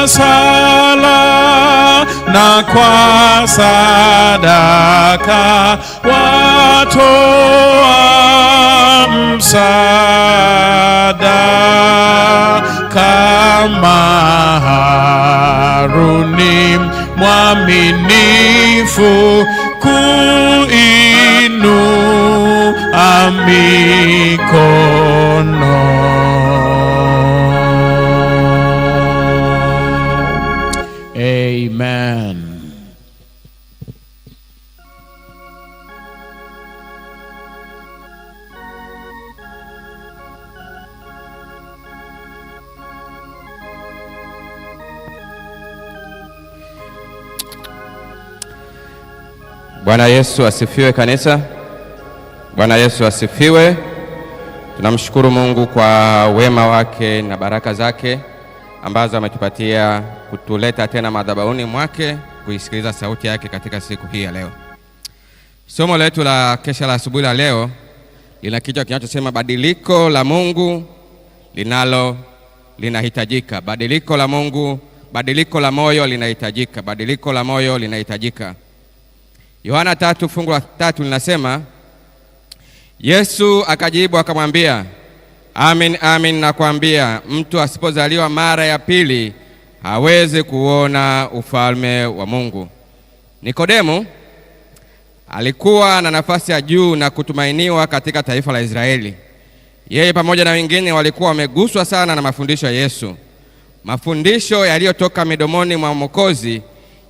sala na kwa sadaka watoa msaada, kama Haruni mwaminifu kuinua mikono. Amen. Bwana Yesu asifiwe kanisa. Bwana Yesu asifiwe. Tunamshukuru Mungu kwa wema wake na baraka zake ambazo ametupatia kutuleta tena madhabahuni mwake kuisikiliza sauti yake katika siku hii ya leo. Somo letu la kesha la asubuhi la leo lina kichwa kinachosema badiliko la Mungu linahitajika. Badiliko la Mungu, badiliko la moyo linahitajika. Badiliko la moyo linahitajika. Yohana 3 fungu la 3 linasema, Yesu akajibu akamwambia, amin amin nakwambia, mtu asipozaliwa mara ya pili hawezi kuona ufalme wa Mungu. Nikodemu alikuwa na nafasi ya juu na kutumainiwa katika taifa la Israeli. Yeye pamoja na wengine walikuwa wameguswa sana na mafundisho ya Yesu. Mafundisho yaliyotoka midomoni mwa Mwokozi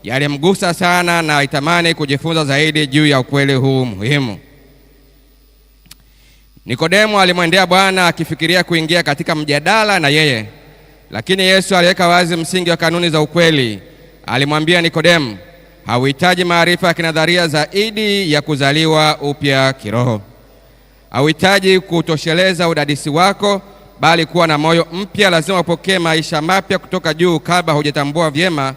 yalimgusa sana na alitamani kujifunza zaidi juu ya ukweli huu muhimu. Nikodemu alimwendea Bwana akifikiria kuingia katika mjadala na yeye, lakini Yesu aliweka wazi msingi wa kanuni za ukweli. Alimwambia Nikodemu, hauhitaji maarifa ya kinadharia zaidi ya kuzaliwa upya kiroho. Hauhitaji kutosheleza udadisi wako, bali kuwa na moyo mpya. Lazima upokee maisha mapya kutoka juu kabla hujatambua vyema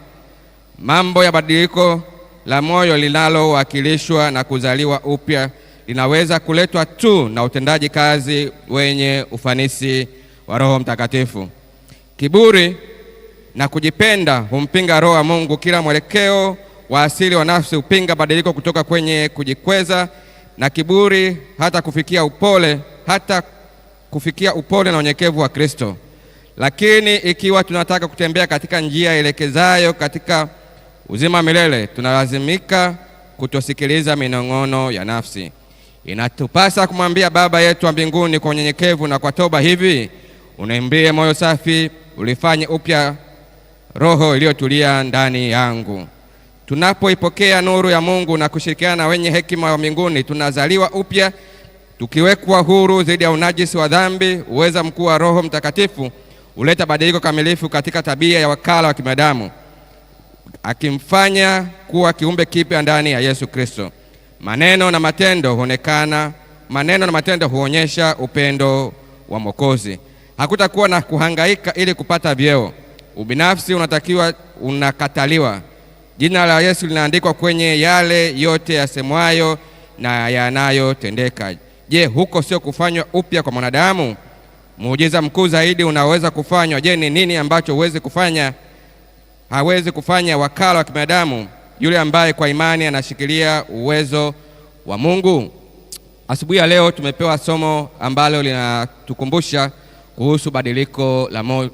mambo ya badiliko la moyo linalowakilishwa na kuzaliwa upya. Linaweza kuletwa tu na utendaji kazi wenye ufanisi wa Roho Mtakatifu. Kiburi na kujipenda humpinga Roho wa Mungu. Kila mwelekeo wa asili wa nafsi hupinga badiliko kutoka kwenye kujikweza na kiburi hata kufikia upole na unyenyekevu wa Kristo. Lakini ikiwa tunataka kutembea katika njia elekezayo katika uzima milele, tunalazimika kutosikiliza minong'ono ya nafsi. Inatupasa kumwambia Baba yetu wa mbinguni kwa unyenyekevu na kwa toba hivi, uniumbie moyo safi, ulifanye upya roho iliyotulia ndani yangu. Tunapoipokea nuru ya Mungu na kushirikiana na wenye hekima wa mbinguni, tunazaliwa upya, tukiwekwa huru dhidi ya unajisi wa dhambi. Uweza mkuu wa Roho Mtakatifu huleta badiliko kamilifu katika tabia ya wakala wa kibinadamu, akimfanya kuwa kiumbe kipya ndani ya Yesu Kristo. Maneno na matendo huonyesha upendo wa Mwokozi. Hakutakuwa na kuhangaika ili kupata vyeo. Ubinafsi unakataliwa. Jina la Yesu linaandikwa kwenye yale yote yasemwayo na yanayotendeka. Je, huko sio kufanywa upya kwa mwanadamu? Muujiza mkuu zaidi unaweza kufanywa. Je, ni nini ambacho hawezi kufanya wakala wa kibinadamu, yule ambaye kwa imani anashikilia uwezo wa Mungu? Asubuhi ya leo tumepewa somo ambalo linatukumbusha kuhusu badiliko la moyo,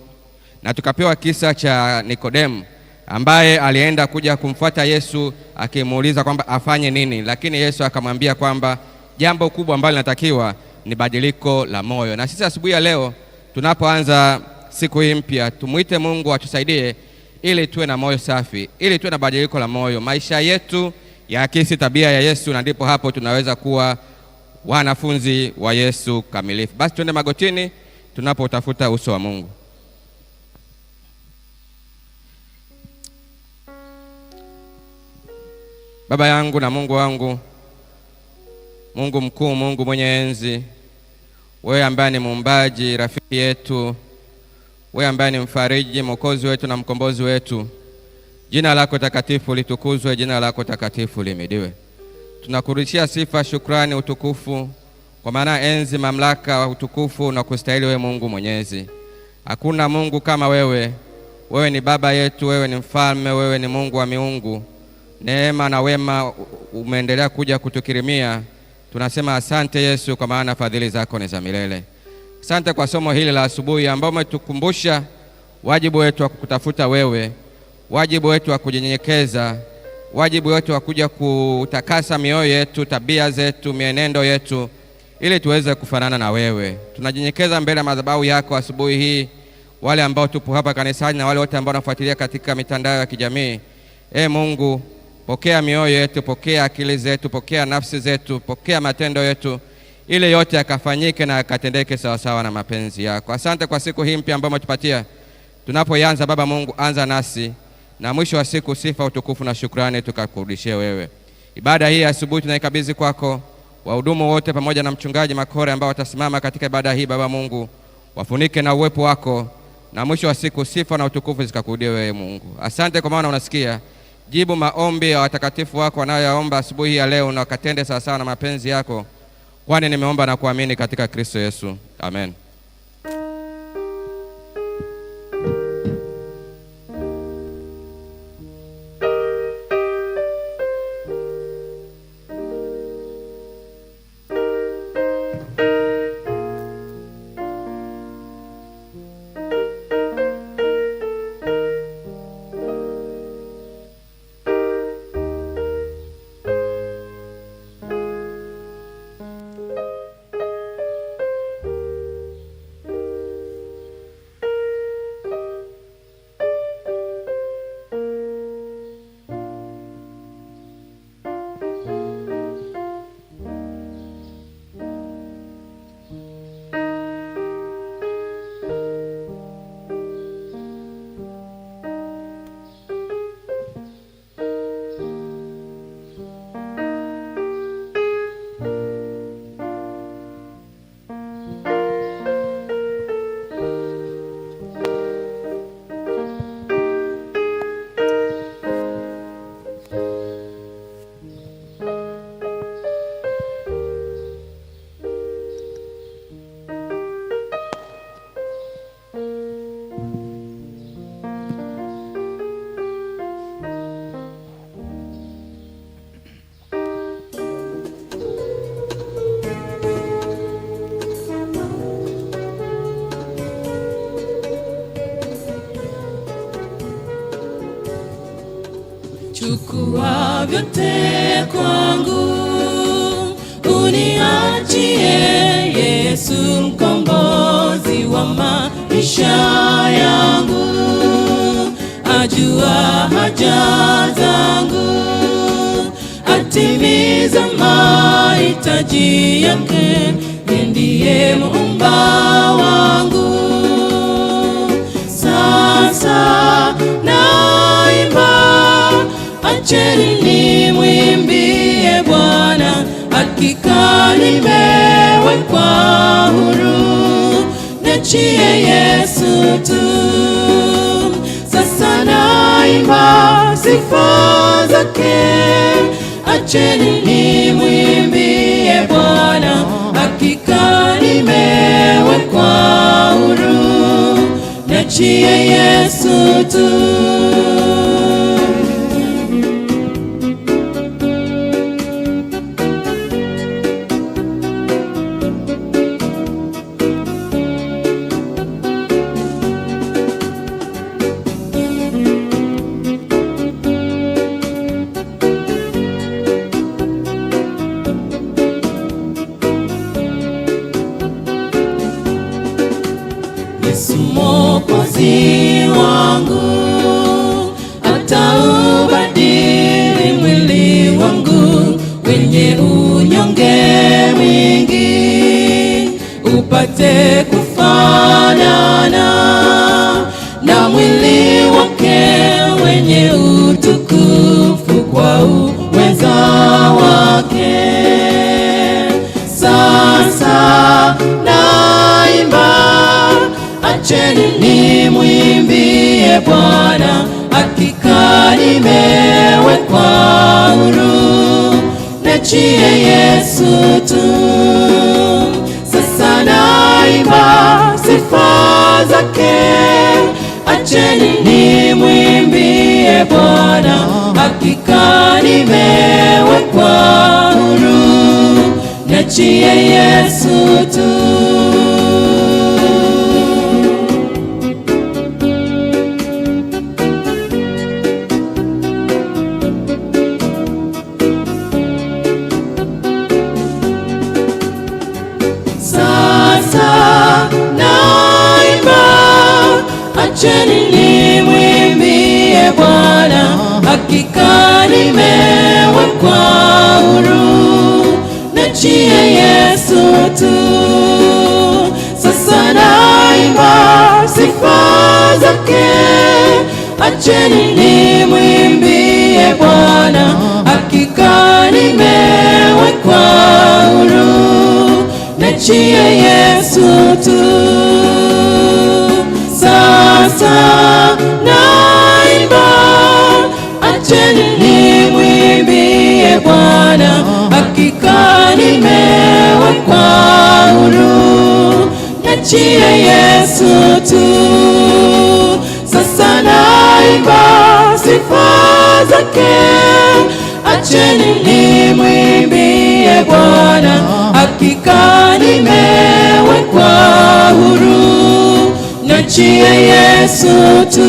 na tukapewa kisa cha Nikodemu ambaye alienda kuja kumfuata Yesu akimuuliza kwamba afanye nini, lakini Yesu akamwambia kwamba jambo kubwa ambalo linatakiwa ni badiliko la moyo. Na sisi asubuhi ya leo tunapoanza siku hii mpya, tumuite Mungu atusaidie ili tuwe na moyo safi, ili tuwe na badiliko la moyo, maisha yetu yaakisi tabia ya Yesu, na ndipo hapo tunaweza kuwa wanafunzi wa Yesu kamilifu. Basi tuende magotini tunapotafuta uso wa Mungu. Baba yangu na Mungu wangu, Mungu mkuu, Mungu mwenye enzi, wewe ambaye ni muumbaji, rafiki yetu, wewe ambaye ni mfariji, mwokozi wetu na mkombozi wetu, jina lako takatifu litukuzwe, jina lako takatifu limidiwe. Tunakurudishia sifa, shukrani, utukufu, kwa maana enzi, mamlaka, utukufu na kustahili wewe Mungu Mwenyezi. Hakuna Mungu kama wewe, Wewe ni baba yetu, wewe ni mfalme, wewe ni Mungu wa miungu. Neema na wema umeendelea kuja kutukirimia. Tunasema asante Yesu, kwa maana fadhili zako ni za milele. Asante kwa somo hili la asubuhi ambao umetukumbusha wajibu wetu wa kukutafuta wewe, wajibu wetu wa kujinyenyekeza, wajibu wetu wa kuja kutakasa mioyo yetu, tabia zetu, mienendo yetu, ili tuweze kufanana na wewe. Tunajinyenyekeza mbele ya madhabahu yako asubuhi hii, wale ambao tupo hapa kanisani na wale wote ambao wanafuatilia katika mitandao ya kijamii. Mungu, pokea mioyo yetu, pokea akili zetu, pokea nafsi zetu, pokea matendo yetu, ili yote yakafanyike na yakatendeke sawa sawa na mapenzi yako. Asante kwa siku hii mpya ambayo umetupatia. Tunapoanza Baba Mungu, anza nasi, na mwisho wa siku sifa, utukufu na shukrani tukakurudishie wewe. Ibada hii asubuhi tunaikabidhi kwako. Wahudumu wote pamoja na mchungaji Makore ambao watasimama katika ibada hii, Baba Mungu, wafunike na uwepo wako, na mwisho wa siku sifa na utukufu zikakurudie wewe Mungu. Asante kwa maana unasikia. Jibu maombi ya watakatifu wako wanayoyaomba asubuhi ya leo, na wakatende sawa sawa na mapenzi yako, kwani nimeomba na kuamini katika Kristo Yesu. Amen. Chukua vyote kwangu, uniachie Yesu, mkombozi wa maisha yangu. Ajua haja zangu, atimiza mahitaji yake, ndiye muumba wangu. Sasa naimba, acheni nimwimbie Bwana, hakika nimewekwa huru, niachie Yesu tu. Sasa naimba sifa zake, acheni nimwimbie Bwana, hakika nimewekwa huru, niachie Yesu tu. Yesu Mwokozi wangu, ataubadili mwili wangu wenye unyonge mwingi, upate kufanana na mwili wake wenye utukufu kwa uweza wake. Sasa naimba, acheni nimwimbie Bwana, hakika nimewekwa huru, niachie Yesu tu. Sasa naimba sifa zake, acheni nimwimbie Bwana, hakika nimewekwa huru, niachie Yesu tu. Acheni nimwimbie Bwana, hakika nimewekwa huru, niachie Yesu tu. Sasa naimba sifa zake, acheni nimwimbie Bwana, hakika nimewekwa huru, niachie Yesu tu. Sasa naimba, acheni nimwimbie Bwana, hakika nimewekwa huru, niachie Yesu tu. Sasa naimba sifa zake, acheni nimwimbie Bwana, hakika nimewekwa huru, niachie Yesu tu.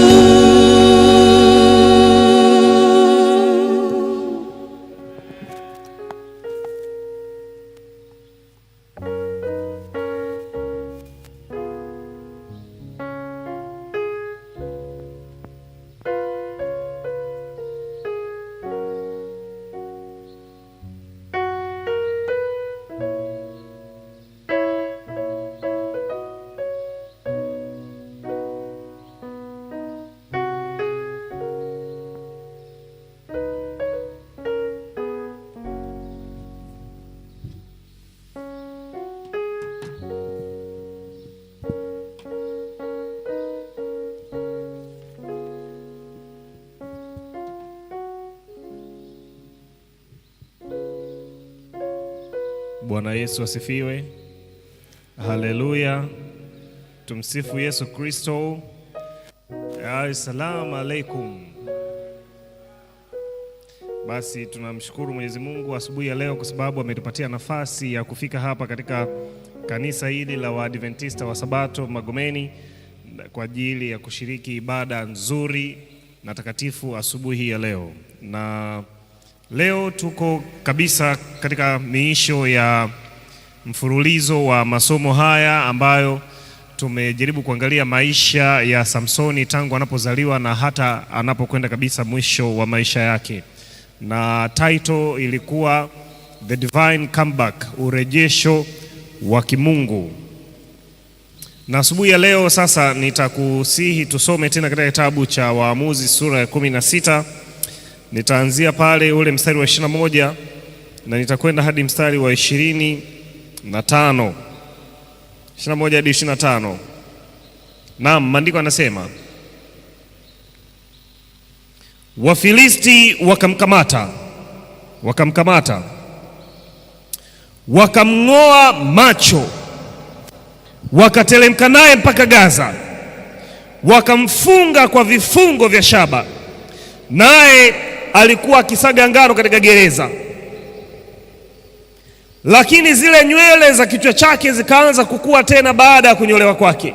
Bwana Yesu asifiwe. Haleluya. Tumsifu Yesu Kristo. Assalamu alaikum. Basi tunamshukuru Mwenyezi Mungu asubuhi ya leo kwa sababu ametupatia nafasi ya kufika hapa katika kanisa hili la Waadventista wa Sabato Magomeni kwa ajili ya kushiriki ibada nzuri na takatifu asubuhi ya leo. Na leo tuko kabisa katika miisho ya mfululizo wa masomo haya ambayo tumejaribu kuangalia maisha ya Samsoni tangu anapozaliwa na hata anapokwenda kabisa mwisho wa maisha yake. Na title ilikuwa The Divine Comeback, urejesho wa kimungu. Na asubuhi ya leo sasa nitakusihi tusome tena katika kitabu cha Waamuzi sura ya 16. Nitaanzia pale ule mstari wa 21 na nitakwenda hadi mstari wa 25. 21 hadi 25. Naam, maandiko yanasema, Wafilisti wakamkamata, wakamng'oa macho, wakatelemka naye mpaka Gaza, wakamfunga kwa vifungo vya shaba, naye alikuwa akisaga ngano katika gereza. Lakini zile nywele za kichwa chake zikaanza kukua tena baada ya kunyolewa kwake.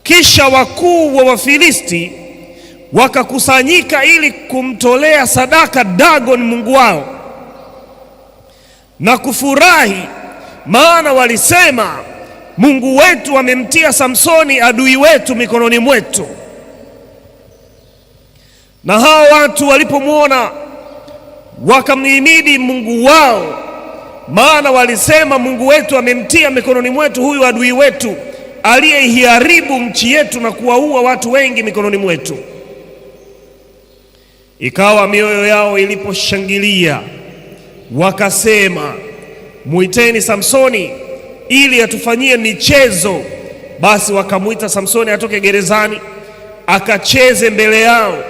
Kisha wakuu wa Wafilisti wakakusanyika ili kumtolea sadaka Dagon mungu wao na kufurahi, maana walisema, Mungu wetu amemtia Samsoni adui wetu mikononi mwetu. Na hao watu walipomwona wakamhimidi Mungu wao, maana walisema, Mungu wetu amemtia mikononi mwetu huyu adui wetu aliyeiharibu nchi yetu na kuwaua watu wengi mikononi mwetu. Ikawa mioyo yao iliposhangilia, wakasema, muiteni Samsoni ili atufanyie michezo. Basi wakamuita Samsoni atoke gerezani akacheze mbele yao.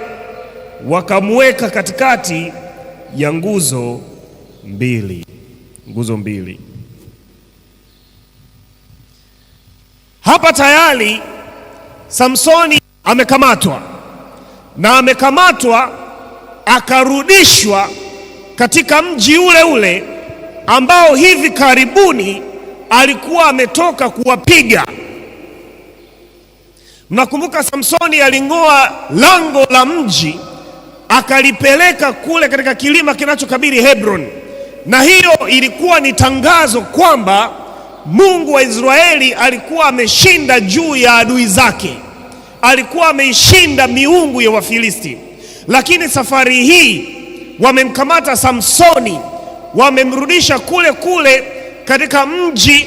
Wakamweka katikati ya nguzo mbili. Hapa tayari Samsoni amekamatwa, na amekamatwa akarudishwa katika mji ule ule ambao hivi karibuni alikuwa ametoka kuwapiga. Mnakumbuka Samsoni aling'oa lango la mji akalipeleka kule katika kilima kinachokabili Hebron, na hiyo ilikuwa ni tangazo kwamba Mungu wa Israeli alikuwa ameshinda juu ya adui zake, alikuwa ameishinda miungu ya Wafilisti. Lakini safari hii wamemkamata Samsoni, wamemrudisha kule kule katika mji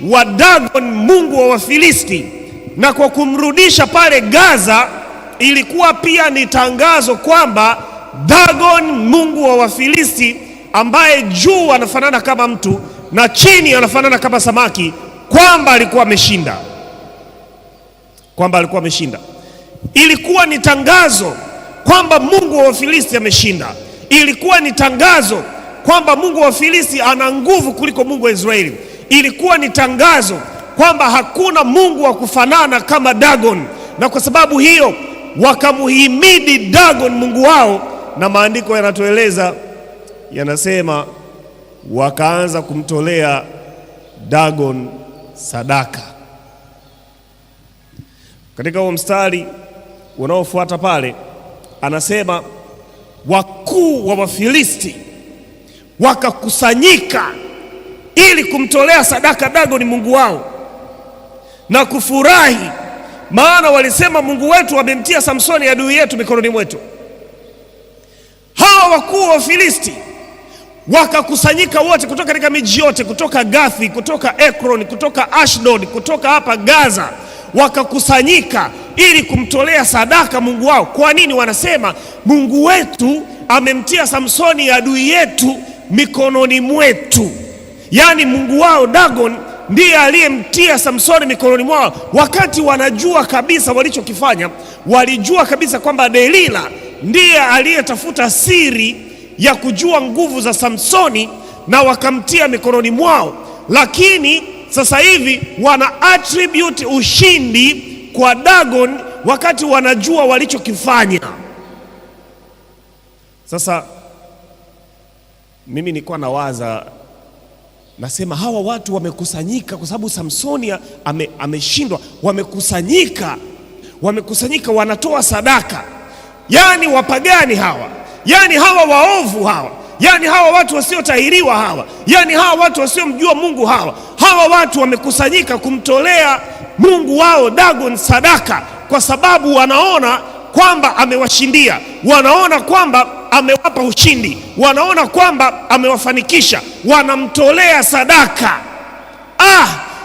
wa Dagon, mungu wa Wafilisti, na kwa kumrudisha pale Gaza ilikuwa pia ni tangazo kwamba Dagon, mungu wa Wafilisti, ambaye juu anafanana kama mtu na chini anafanana kama samaki, kwamba alikuwa ameshinda, Ilikuwa ni tangazo kwamba mungu wa Wafilisti ameshinda. Ilikuwa ni tangazo kwamba mungu wa Wafilisti ana nguvu kuliko mungu wa Israeli. Ilikuwa ni tangazo kwamba hakuna mungu wa kufanana kama Dagon, na kwa sababu hiyo wakamuhimidi Dagon mungu wao, na maandiko yanatueleza, yanasema wakaanza kumtolea Dagon sadaka. Katika huo mstari unaofuata pale anasema wakuu wa Wafilisti wakakusanyika ili kumtolea sadaka Dagon mungu wao na kufurahi, maana walisema, Mungu wetu amemtia Samsoni adui yetu mikononi mwetu. Hawa wakuu wa Wafilisti wakakusanyika wote kutoka katika miji yote, kutoka Gathi, kutoka Ekron, kutoka Ashdod, kutoka hapa Gaza, wakakusanyika ili kumtolea sadaka Mungu wao. Kwa nini? Wanasema Mungu wetu amemtia Samsoni adui yetu mikononi mwetu. Yaani Mungu wao Dagon ndiye aliyemtia Samsoni mikononi mwao, wakati wanajua kabisa walichokifanya. Walijua kabisa kwamba Delila ndiye aliyetafuta siri ya kujua nguvu za Samsoni na wakamtia mikononi mwao. Lakini sasa hivi wana attribute ushindi kwa Dagon wakati wanajua walichokifanya. Sasa mimi nilikuwa nawaza, nasema hawa watu wamekusanyika kwa sababu Samsoni ameshindwa, wamekusanyika wanatoa sadaka. Yaani wapagani hawa, yaani hawa waovu hawa, yaani hawa watu wasiotahiriwa hawa, yaani hawa watu wasiomjua Mungu hawa watu wamekusanyika kumtolea Mungu wao Dagon sadaka, kwa sababu wanaona kwamba amewashindia, wanaona kwamba amewapa ushindi, wanaona kwamba amewafanikisha, wanamtolea sadaka.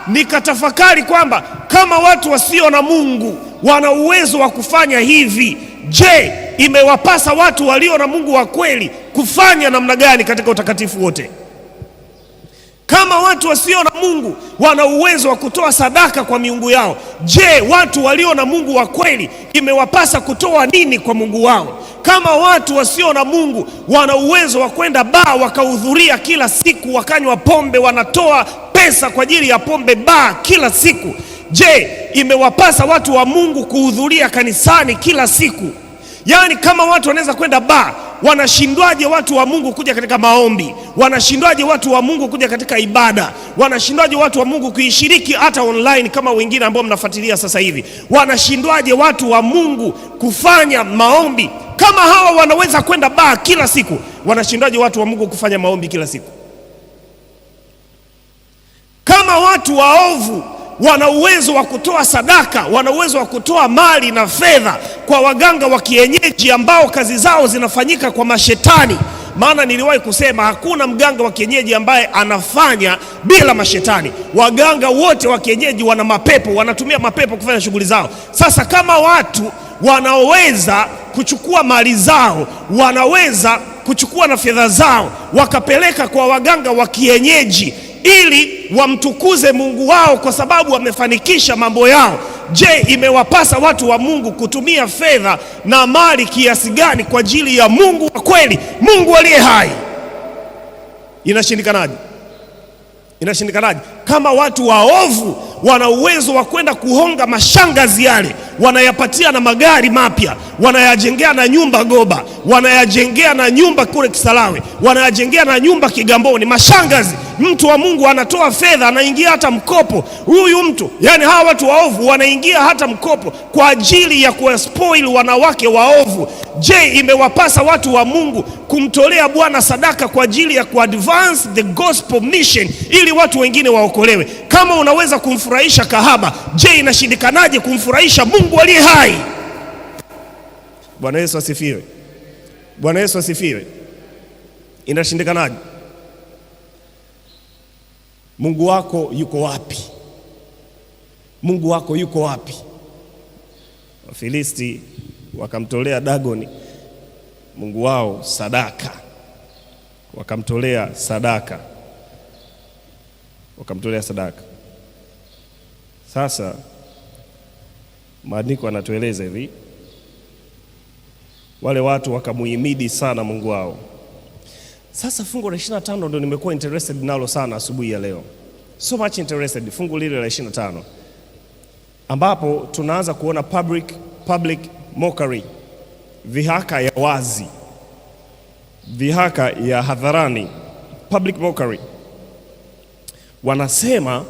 Nikatafakari kwamba kama watu wasio na Mungu wana uwezo wa kufanya hivi, je, imewapasa watu walio na Mungu wa kweli kufanya namna gani katika utakatifu wote? Kama watu wasio na Mungu wana uwezo wa kutoa sadaka kwa miungu yao, je, watu walio na Mungu wa kweli imewapasa kutoa nini kwa Mungu wao? Kama watu wasio na Mungu wana uwezo wa kwenda baa wakahudhuria kila siku, wakanywa pombe, wanatoa pesa kwa ajili ya pombe baa kila siku, je, imewapasa watu wa Mungu kuhudhuria kanisani kila siku? Yaani kama watu wanaweza kwenda baa, wanashindwaje watu wa Mungu kuja katika maombi? Wanashindwaje watu wa Mungu kuja katika ibada? Wanashindwaje watu wa Mungu kuishiriki hata online kama wengine ambao mnafuatilia sasa hivi? Wanashindwaje watu wa Mungu kufanya maombi? Kama hawa wanaweza kwenda baa kila siku, wanashindwaje watu wa Mungu kufanya maombi kila siku? Kama watu waovu wana uwezo wa kutoa sadaka, wana uwezo wa kutoa mali na fedha kwa waganga wa kienyeji ambao kazi zao zinafanyika kwa mashetani. Maana niliwahi kusema hakuna mganga wa kienyeji ambaye anafanya bila mashetani. Waganga wote wa kienyeji wana mapepo, wanatumia mapepo kufanya shughuli zao. Sasa kama watu wanaweza kuchukua mali zao, wanaweza kuchukua na fedha zao wakapeleka kwa waganga wa kienyeji ili wamtukuze Mungu wao kwa sababu wamefanikisha mambo yao, je, imewapasa watu wa Mungu kutumia fedha na mali kiasi gani kwa ajili ya Mungu wa kweli, Mungu aliye hai? Inashindikanaje? Kama watu waovu wana uwezo wa kwenda kuhonga mashangazi yale, wanayapatia na magari mapya, wanayajengea na nyumba Goba, wanayajengea na nyumba kule Kisarawe, wanayajengea na nyumba Kigamboni. Mashangazi, mtu wa Mungu anatoa fedha, anaingia hata mkopo. Huyu mtu, yani hawa watu waovu wanaingia hata mkopo kwa ajili ya kuwaspoil wanawake waovu. Je, imewapasa watu wa Mungu kumtolea Bwana sadaka kwa ajili ya kuadvance the gospel mission ili watu wengine waokolewe? Kama unaweza kumfurahisha kahaba, je, inashindikanaje kumfurahisha Mungu aliye hai? Bwana Yesu asifiwe. Bwana Yesu asifiwe. Inashindikanaje? Mungu wako yuko wapi? Mungu wako yuko wapi? Wafilisti wakamtolea Dagoni mungu wao sadaka, wakamtolea sadaka. Sasa maandiko yanatueleza hivi, wale watu wakamuhimidi sana mungu wao. Sasa fungu la 25 ndio nimekuwa interested nalo sana asubuhi ya leo, so much interested. Fungu lile la 25 ambapo tunaanza kuona public mockery, vihaka ya wazi, vihaka ya hadharani, public mockery. Wanasema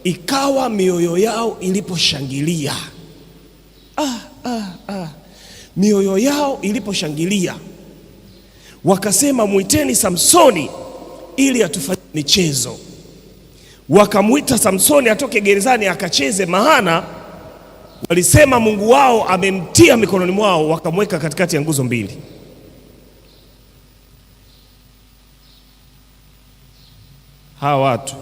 ikawa mioyo yao iliposhangilia, mioyo yao iliposhangilia, wakasema mwiteni Samsoni ili atufanye michezo. Wakamwita Samsoni atoke gerezani akacheze, maana walisema mungu wao amemtia mikononi mwao. Wakamweka katikati ya nguzo mbili. Hawa watu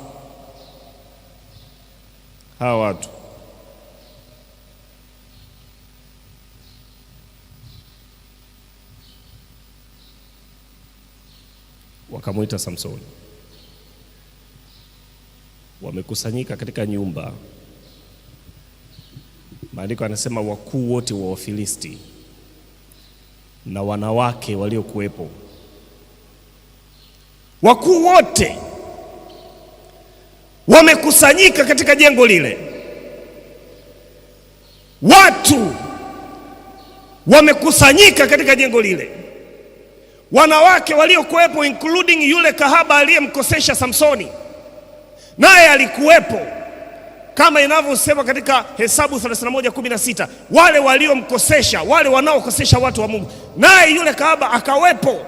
wakamwita Samsoni, wamekusanyika katika nyumba. Maandiko yanasema wakuu wote wa Wafilisti na wanawake waliokuwepo, wakuu wote wamekusanyika katika jengo lile. Watu wamekusanyika katika jengo lile, wanawake waliokuwepo, including yule kahaba aliyemkosesha Samsoni, naye alikuwepo, kama inavyosema katika Hesabu 31:16, wale waliomkosesha, wale wanaokosesha watu wa Mungu, naye yule kahaba akawepo.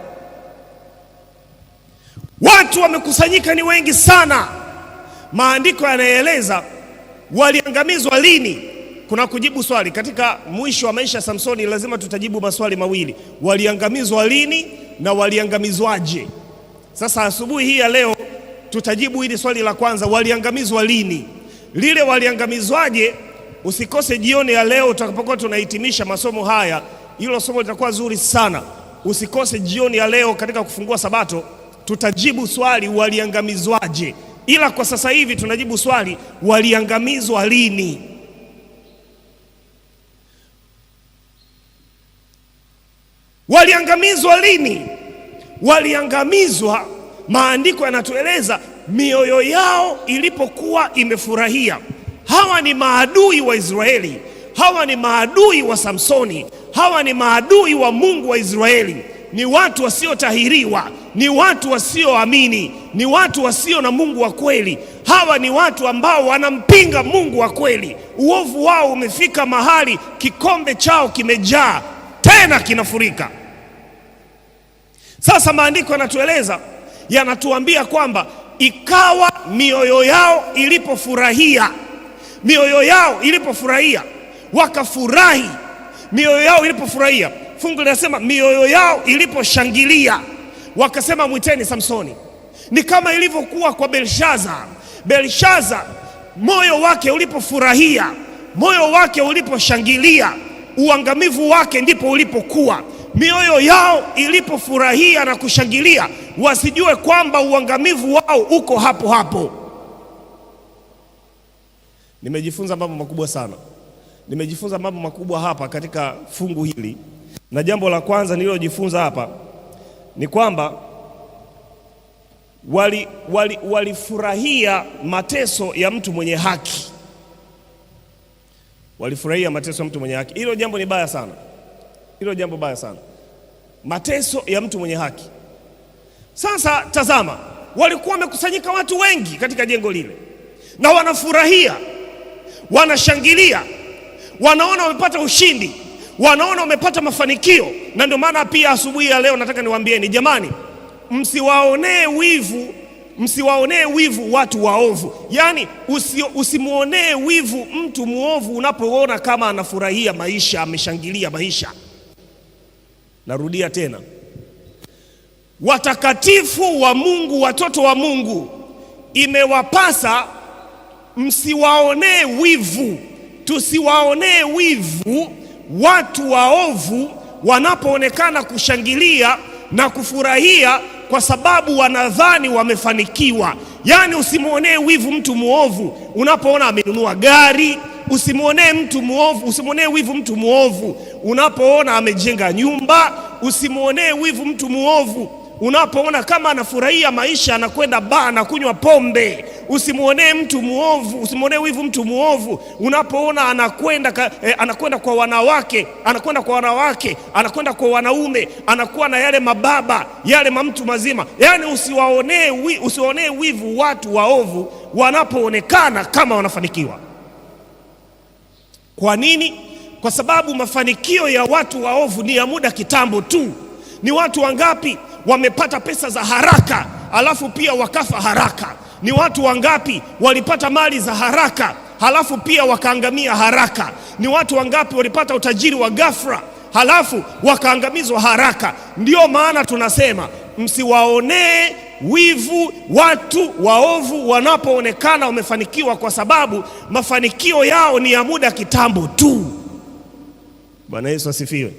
Watu wamekusanyika, ni wengi sana. Maandiko yanaeleza waliangamizwa lini. Kuna kujibu swali katika mwisho wa maisha ya Samsoni, lazima tutajibu maswali mawili: waliangamizwa lini na waliangamizwaje? Sasa asubuhi hii ya leo tutajibu hili swali la kwanza, waliangamizwa lini. Lile waliangamizwaje, usikose jioni ya leo tutakapokuwa tunahitimisha masomo haya. Hilo somo litakuwa zuri sana. Usikose jioni ya leo katika kufungua Sabato, tutajibu swali waliangamizwaje. Ila kwa sasa hivi tunajibu swali waliangamizwa lini. Waliangamizwa lini? Waliangamizwa, maandiko yanatueleza, mioyo yao ilipokuwa imefurahia. Hawa ni maadui wa Israeli, hawa ni maadui wa Samsoni, hawa ni maadui wa Mungu wa Israeli. Ni watu wasiotahiriwa, ni watu wasioamini, ni watu wasio na Mungu wa kweli. Hawa ni watu ambao wanampinga Mungu wa kweli. Uovu wao umefika mahali kikombe chao kimejaa, tena kinafurika. Sasa maandiko yanatueleza, yanatuambia kwamba ikawa mioyo yao ilipofurahia, mioyo yao ilipofurahia, wakafurahi. Mioyo yao ilipofurahia, fungu linasema mioyo yao iliposhangilia, wakasema mwiteni Samsoni. Ni kama ilivyokuwa kwa Belshaza. Belshaza moyo wake ulipofurahia, moyo wake uliposhangilia, uangamivu wake ndipo ulipokuwa. Mioyo yao ilipofurahia na kushangilia, wasijue kwamba uangamivu wao uko hapo hapo. Nimejifunza mambo makubwa sana. Nimejifunza mambo makubwa hapa katika fungu hili. Na jambo la kwanza nililojifunza hapa ni kwamba walifurahia mateso ya mtu mwenye haki. walifurahia mateso ya mtu mwenye haki. Hilo jambo ni baya sana, hilo jambo baya sana, mateso ya mtu mwenye haki. Sasa tazama, walikuwa wamekusanyika watu wengi katika jengo lile, na wanafurahia, wanashangilia, wanaona wamepata ushindi, wanaona wamepata mafanikio. Na ndio maana pia asubuhi ya leo nataka niwaambieni, jamani, msiwaonee wivu watu waovu. Yaani usimuonee wivu mtu muovu unapoona kama anafurahia maisha, ameshangilia maisha. Narudia tena, watakatifu wa Mungu, watoto wa Mungu, imewapasa msiwaonee wivu, tusiwaonee wivu watu waovu wanapoonekana kushangilia na kufurahia kwa sababu wanadhani wamefanikiwa. Yaani usimuonee wivu mtu muovu unapoona amenunua gari, usimuonee wivu mtu muovu unapoona amejenga nyumba, usimuonee wivu mtu muovu unapoona kama anafurahia maisha, anakwenda baa na kunywa pombe. Usimuonee wivu mtu muovu unapoona anakwenda kwa wanawake, anakwenda kwa wanaume, anakuwa na yale mababa, yale mtu mazima. Yaani usiwaonee wivu watu waovu wanapoonekana kama wanafanikiwa. Kwa nini? Kwa sababu mafanikio ya watu waovu ni ya muda kitambo tu. Ni watu wangapi wamepata pesa za haraka halafu pia wakafa haraka? Ni watu wangapi walipata mali za haraka halafu pia wakaangamia haraka? Ni watu wangapi walipata utajiri wa ghafla halafu wakaangamizwa haraka? Ndio maana tunasema msiwaonee wivu watu waovu wanapoonekana wamefanikiwa, kwa sababu mafanikio yao ni ya muda kitambo tu. Bwana Yesu asifiwe.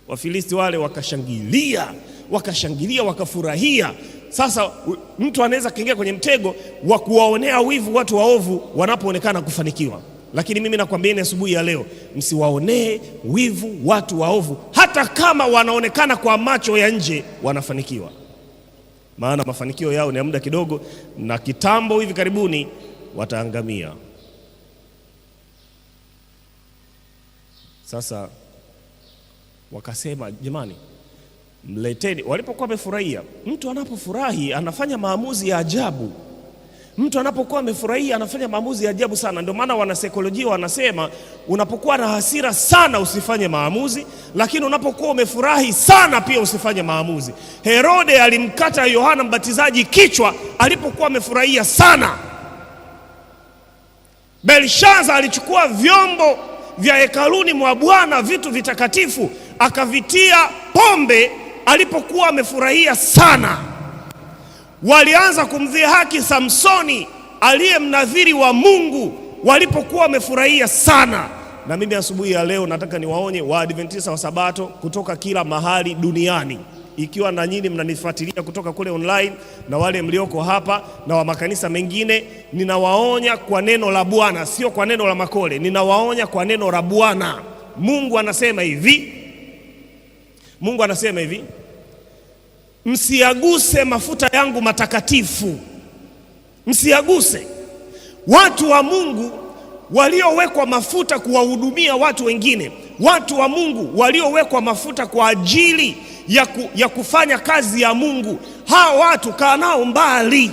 Wafilisti wale wakashangilia, wakafurahia. Sasa mtu anaweza kuingia kwenye mtego wa kuwaonea wivu watu waovu wanapoonekana kufanikiwa. Lakini mimi nakwambieni asubuhi ya leo, msiwaonee wivu watu waovu hata kama wanaonekana kwa macho ya nje wanafanikiwa. Maana mafanikio yao ni ya muda kidogo, na kitambo hivi karibuni wataangamia. Sasa wakasema, jamani, mleteni. Walipokuwa wamefurahia, mtu anapofurahi anafanya maamuzi ya ajabu. Mtu anapokuwa amefurahia anafanya maamuzi ya ajabu sana. Ndio maana wanasaikolojia wanasema unapokuwa na hasira sana usifanye maamuzi, lakini unapokuwa umefurahi sana pia usifanye maamuzi. Herode alimkata Yohana Mbatizaji kichwa alipokuwa amefurahia sana. Belshaza alichukua vyombo vya hekaluni mwa Bwana, vitu vitakatifu, akavitia pombe alipokuwa amefurahia sana. Walianza kumdhihaki Samsoni aliye mnadhiri wa Mungu walipokuwa wamefurahia sana. Na mimi asubuhi ya leo nataka niwaonye Waadventista wa Sabato kutoka kila mahali duniani, ikiwa na nyinyi mnanifuatilia kutoka kule online na wale mlioko hapa na wa makanisa mengine, ninawaonya kwa neno la Bwana, sio kwa neno la makole. Ninawaonya kwa neno la Bwana. Mungu anasema hivi, msiaguse mafuta yangu matakatifu. Msiaguse. Watu wa Mungu waliowekwa mafuta kuwahudumia watu wengine, watu wa Mungu waliowekwa mafuta kwa ajili ya kufanya kazi ya Mungu, hao watu kaa nao mbali,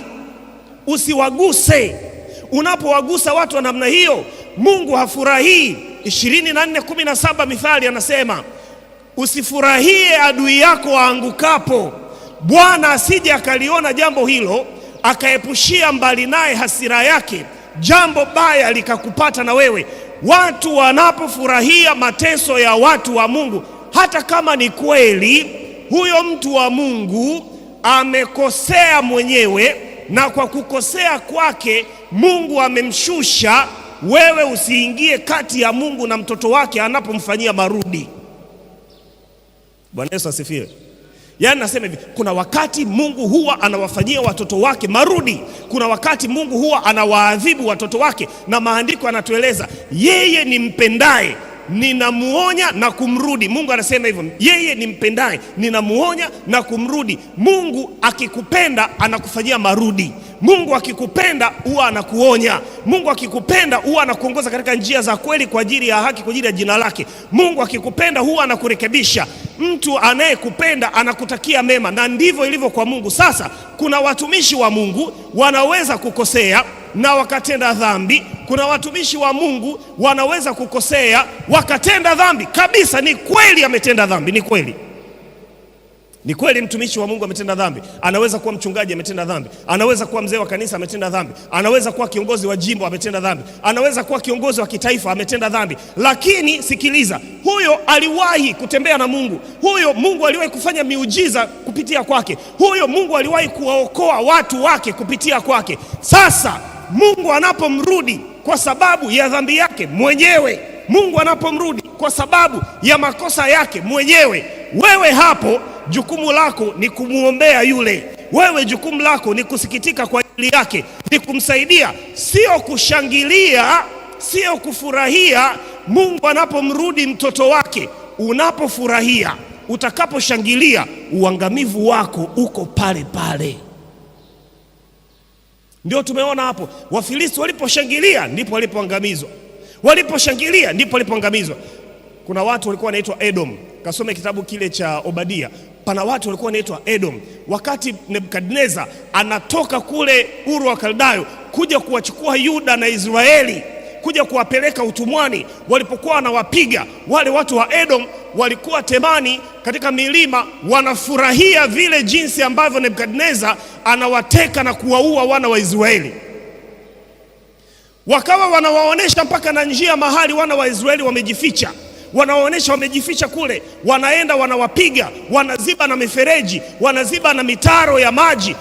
usiwaguse. Unapowagusa watu wa namna hiyo, Mungu hafurahii. 24:17 Mithali anasema, usifurahie adui yako aangukapo, Bwana asije akaliona jambo hilo akaepushia mbali naye hasira yake, jambo baya likakupata na wewe. Watu wanapofurahia mateso ya watu wa Mungu, hata kama ni kweli huyo mtu wa Mungu amekosea mwenyewe, na kwa kukosea kwake Mungu amemshusha, wewe usiingie kati ya Mungu na mtoto wake anapomfanyia marudi. Bwana Yesu asifiwe. Yaani nasema hivi, kuna wakati Mungu huwa anawafanyia watoto wake marudi. Kuna wakati Mungu huwa anawaadhibu watoto wake, na maandiko yanatueleza yeye ni mpendaye ninamuonya na kumrudi. Mungu anasema hivyo, yeye ni mpendaye, ninamuonya na kumrudi. Mungu akikupenda anakufanyia marudi. Mungu akikupenda huwa anakuonya. Mungu akikupenda huwa anakuongoza katika njia za kweli kwa ajili ya haki, kwa ajili ya jina lake. Mungu akikupenda huwa anakurekebisha. Mtu anayekupenda anakutakia mema, na ndivyo ilivyo kwa Mungu. Sasa kuna watumishi wa Mungu wanaweza kukosea na wakatenda dhambi. Kuna watumishi wa Mungu wanaweza kukosea wakatenda dhambi kabisa. Ni kweli ametenda dhambi, ni kweli. Ni kweli mtumishi wa Mungu ametenda dhambi. Anaweza kuwa mchungaji ametenda dhambi. Anaweza kuwa mzee wa kanisa ametenda dhambi. Anaweza kuwa kiongozi wa jimbo ametenda dhambi. Anaweza kuwa kiongozi wa kitaifa ametenda dhambi. Lakini sikiliza, huyo aliwahi kutembea na Mungu. Huyo Mungu aliwahi kufanya miujiza kupitia kwake. Huyo Mungu aliwahi kuwaokoa watu wake kupitia kwake. Sasa Mungu anapomrudi kwa sababu ya dhambi yake mwenyewe, Mungu anapomrudi kwa sababu ya makosa yake mwenyewe, wewe hapo jukumu lako ni kumuombea yule. Wewe jukumu lako ni kusikitika kwa ajili yake, ni kumsaidia, sio kushangilia, sio kufurahia. Mungu anapomrudi mtoto wake, unapofurahia, utakaposhangilia, uangamivu wako uko pale pale. Ndio tumeona hapo, Wafilisti waliposhangilia ndipo walipoangamizwa. Waliposhangilia ndipo walipoangamizwa. Kuna watu walikuwa wanaitwa Edom. Kasome kitabu kile cha Obadia. Pana watu walikuwa wanaitwa Edom. Wakati Nebukadneza anatoka kule Uru wa Kaldayo kuja kuwachukua Yuda na Israeli, kuja kuwapeleka utumwani, walipokuwa wanawapiga wale watu wa Edom, walikuwa Temani katika milima, wanafurahia vile jinsi ambavyo Nebukadneza anawateka na kuwaua wana wa Israeli. Wakawa wanawaonesha mpaka na njia mahali wana wa Israeli wamejificha. Wanawaonesha wamejificha kule, wanaenda wanawapiga, wanaziba na mifereji, wanaziba na mitaro ya maji,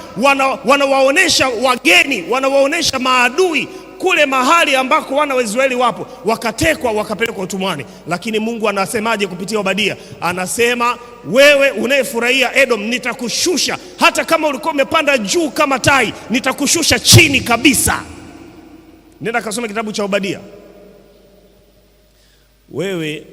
wanawaonesha wageni, wanawaonesha maadui kule mahali ambako wana wa Israeli wapo, wakatekwa wakapelekwa utumwani. Lakini Mungu anasemaje kupitia Obadia? Anasema, wewe unayefurahia Edom, nitakushusha. Hata kama ulikuwa umepanda juu kama tai, nitakushusha chini kabisa. Nenda kasome kitabu cha Obadia. Wewe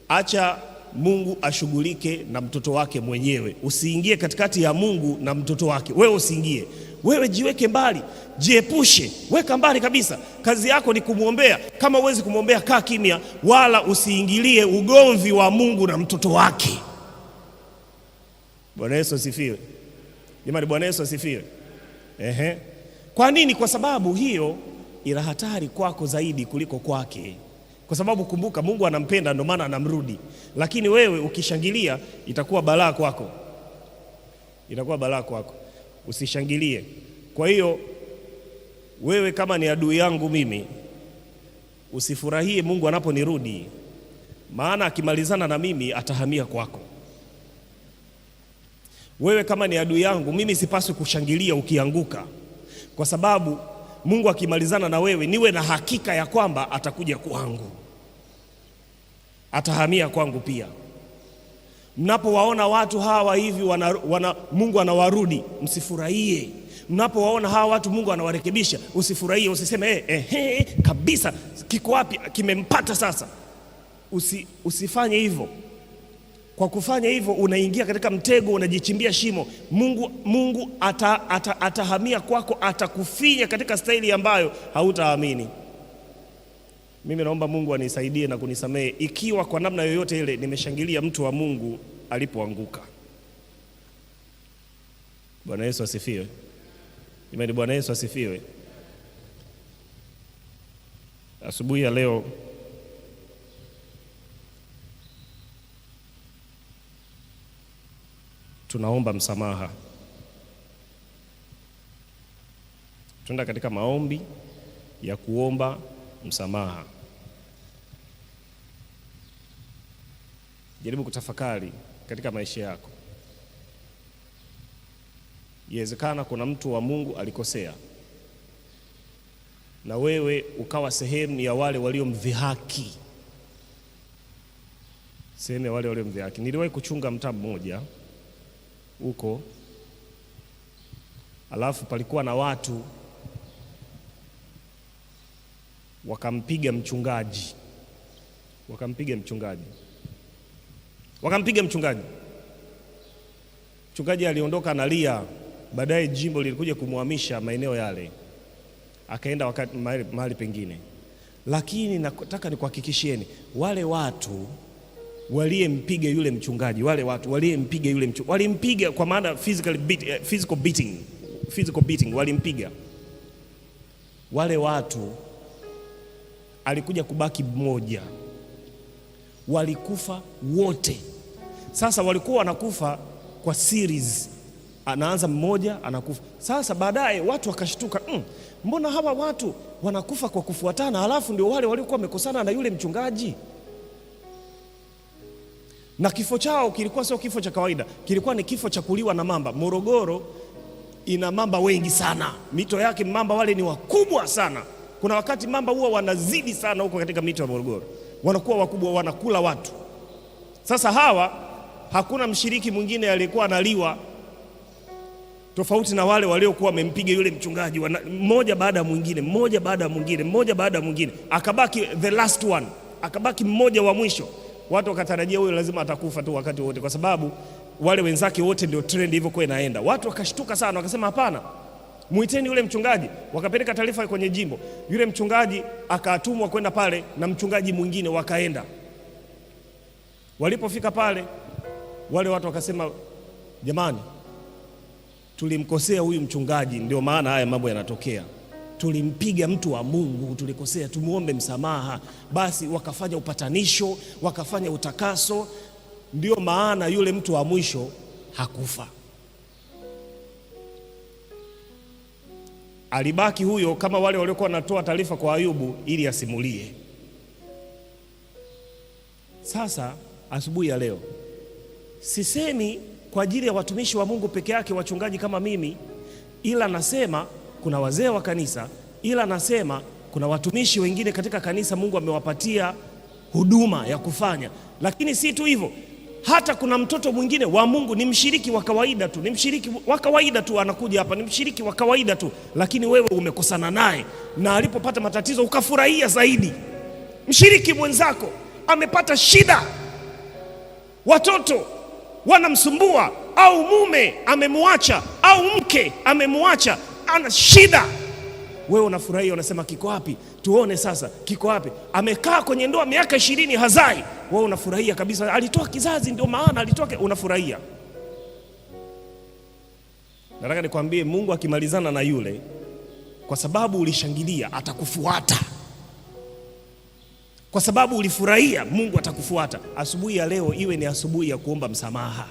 acha Mungu ashughulike na mtoto wake mwenyewe. Usiingie katikati ya Mungu na mtoto wake. Wewe usiingie. Wewe jiweke mbali, jiepushe, weka mbali kabisa. Kazi yako ni kumwombea. Kama huwezi kumwombea, kaa kimya, wala usiingilie ugomvi wa Mungu na mtoto wake. Bwana Yesu asifiwe. Jamani, Bwana Yesu asifiwe. Kwa nini? Kwa sababu hiyo ina hatari kwako zaidi kuliko kwake. Kwa sababu kumbuka, Mungu anampenda, ndio maana anamrudi. Lakini wewe ukishangilia, itakuwa balaa kwako. Itakuwa balaa kwako. Usishangilie. Kwa hiyo wewe kama ni adui yangu mimi, usifurahie Mungu anaponirudi, maana akimalizana na mimi atahamia kwako. Wewe kama ni adui yangu mimi, sipaswi kushangilia ukianguka, kwa sababu Mungu akimalizana na wewe, niwe na hakika ya kwamba atakuja kwangu, atahamia kwangu pia. Mnapowaona watu hawa hivi Mungu anawarudi, msifurahie. Mnapowaona hawa watu Mungu anawarekebisha, usifurahie. Usiseme kabisa, kiko wapi, kimempata sasa. Usifanye hivyo. Kwa kufanya hivyo unaingia katika mtego, unajichimbia shimo. Mungu atahamia kwako, atakufinya katika staili ambayo hautaamini. Mimi naomba Mungu anisaidie na kunisamehe ikiwa kwa namna yoyote ile nimeshangilia mtu wa Mungu alipoanguka. Bwana Yesu asifiwe. Imani, Bwana Yesu asifiwe. Asubuhi ya leo tunaomba msamaha. Tunaenda katika maombi ya kuomba msamaha. Jaribu kutafakari katika maisha yako. Inawezekana kuna mtu wa Mungu alikosea, na wewe ukawa sehemu ya wale waliomdhihaki. Sehemu ya wale waliomdhihaki. Niliwahi kuchunga mtaa mmoja huko, alafu palikuwa na watu wakampiga mchungaji, wakampiga mchungaji. Wakampiga mchungaji. Mchungaji aliondoka analia. Baadaye jimbo lilikuja kumhamisha maeneo yale, akaenda mahali pengine. Lakini nataka nikuhakikishieni, wale watu waliyempiga yule mchungaji, wale watu waliyempiga yule mchungaji, walimpiga kwa maana physical beating, walimpiga. Wale watu alikuja kubaki mmoja, walikufa wote. Sasa walikuwa wanakufa kwa series, anaanza mmoja anakufa. Sasa baadaye watu wakashtuka, mbona hawa watu wanakufa kwa kufuatana, halafu ndio wale waliokuwa wamekosana na yule mchungaji? Na kifo chao kilikuwa sio kifo cha kawaida, kilikuwa ni kifo cha kuliwa na mamba. Morogoro ina mamba wengi sana, mito yake mamba wale ni wakubwa sana. Kuna wakati mamba huwa wanazidi sana huko katika mito ya Morogoro, wanakuwa wakubwa, wanakula watu. Sasa hawa hakuna mshiriki mwingine aliyekuwa analiwa tofauti na wale waliokuwa wamempiga yule mchungaji, mmoja baada ya mwingine, mmoja baada ya mwingine, mmoja baada ya mwingine, akabaki the last one, akabaki mmoja wa mwisho. Watu wakatarajia huyo lazima atakufa tu wakati wote, kwa sababu wale wenzake wote ndio trend hivyo kwa inaenda. Watu wakashtuka sana, wakasema hapana, muiteni yule mchungaji. Wakapeleka taarifa kwenye jimbo, yule mchungaji akatumwa kwenda pale na mchungaji mwingine, wakaenda. Walipofika pale, wale watu wakasema, jamani, tulimkosea huyu mchungaji, ndio maana haya mambo yanatokea. Tulimpiga mtu wa Mungu, tulikosea, tumuombe msamaha. Basi wakafanya upatanisho, wakafanya utakaso, ndio maana yule mtu wa mwisho hakufa. Alibaki huyo kama wale waliokuwa wanatoa taarifa kwa Ayubu ili asimulie. Sasa asubuhi ya leo sisemi kwa ajili ya watumishi wa Mungu peke yake, wachungaji kama mimi, ila nasema kuna wazee wa kanisa, ila nasema kuna watumishi wengine katika kanisa Mungu amewapatia huduma ya kufanya. Lakini si tu hivyo, hata kuna mtoto mwingine wa Mungu ni mshiriki wa kawaida tu, ni mshiriki wa kawaida tu, anakuja hapa ni mshiriki wa kawaida tu, lakini wewe umekosana naye na alipopata matatizo ukafurahia zaidi. Mshiriki mwenzako amepata shida, watoto wanamsumbua, au mume amemwacha, au mke amemwacha, ana shida, wewe unafurahia, unasema kiko wapi? Tuone sasa kiko wapi? Amekaa kwenye ndoa miaka 20 hazai, wewe unafurahia kabisa, alitoa kizazi, ndio maana alitoa, unafurahia. Nataka nikwambie, Mungu akimalizana na yule, kwa sababu ulishangilia, atakufuata. Kwa sababu ulifurahia, Mungu atakufuata. Asubuhi ya leo iwe ni asubuhi ya kuomba msamaha.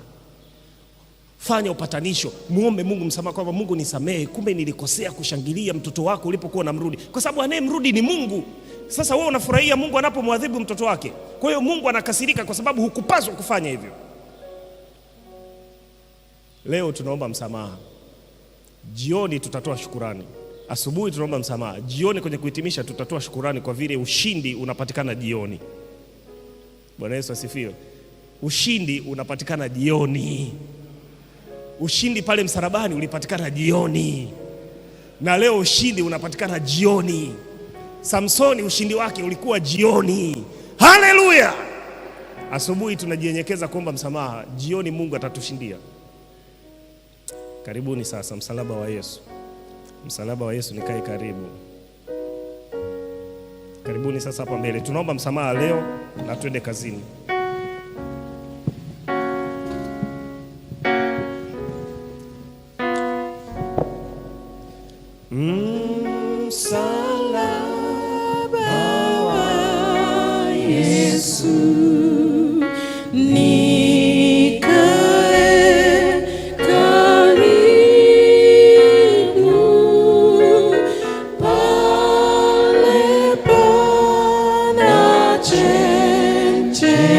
Fanya upatanisho, muombe Mungu msamaha, kwamba Mungu nisamehe, kumbe nilikosea kushangilia mtoto wako ulipokuwa unamrudi, kwa sababu anayemrudi ni Mungu. Sasa wewe unafurahia Mungu anapomwadhibu mtoto wake, kwa hiyo Mungu anakasirika kwa sababu hukupaswa kufanya hivyo. Leo tunaomba msamaha, jioni tutatoa shukurani. Asubuhi tunaomba msamaha, jioni kwenye kuhitimisha tutatoa shukurani, kwa vile ushindi unapatikana jioni. Bwana Yesu asifiwe. Ushindi unapatikana jioni. Ushindi pale msalabani ulipatikana jioni, na leo ushindi unapatikana jioni. Samsoni ushindi wake ulikuwa jioni. Haleluya! Asubuhi tunajienyekeza kuomba msamaha, jioni Mungu atatushindia. Karibuni sasa msalaba wa Yesu. Msalaba wa Yesu, nikae karibu. Karibuni sasa hapa mbele, tunaomba msamaha leo na twende kazini. Msalaba wa Yesu, nikae karibu, pale pana chemchemi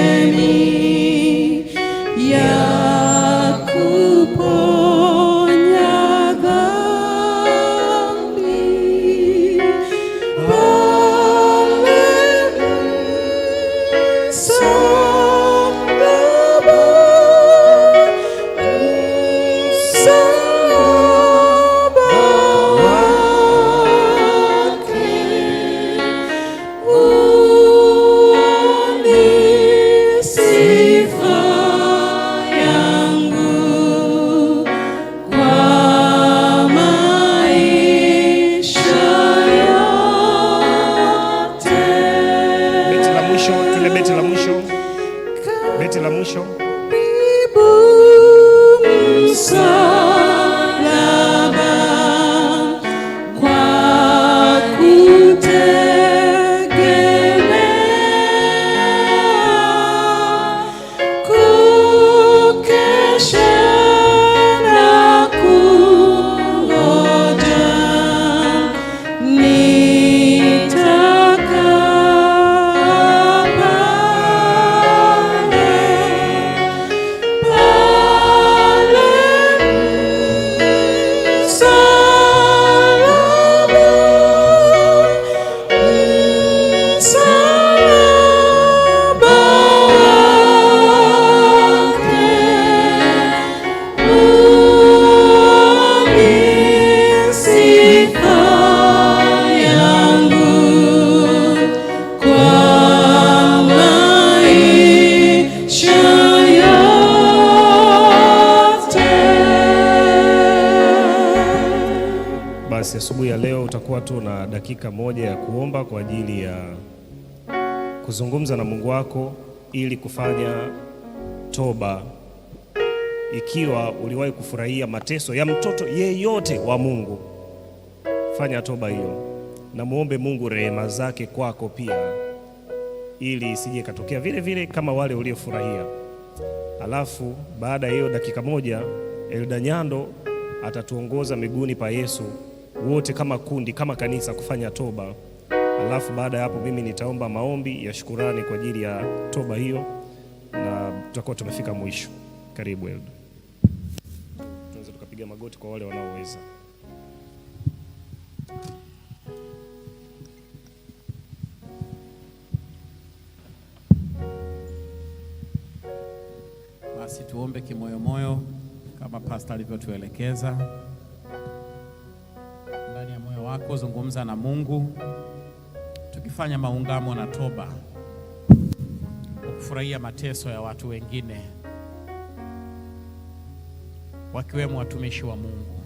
Basi asubuhi ya leo utakuwa tu na dakika moja ya kuomba kwa ajili ya kuzungumza na Mungu wako ili kufanya toba. Ikiwa uliwahi kufurahia mateso ya mtoto yeyote wa Mungu, fanya toba hiyo na muombe Mungu rehema zake kwako pia, ili isije katokea vile vile kama wale uliofurahia. Alafu baada ya hiyo dakika moja, Elda Nyando atatuongoza miguuni pa Yesu wote kama kundi, kama kanisa kufanya toba. Alafu baada ya hapo mimi nitaomba maombi ya shukurani kwa ajili ya toba hiyo na tutakuwa tumefika mwisho. Karibu Elda. Tunaweza tukapiga magoti kwa wale wanaoweza. Basi tuombe kimoyomoyo kama pastor alivyotuelekeza. Ndani ya moyo wako zungumza na Mungu, tukifanya maungamo na toba, kufurahia mateso ya watu wengine wakiwemo watumishi wa Mungu.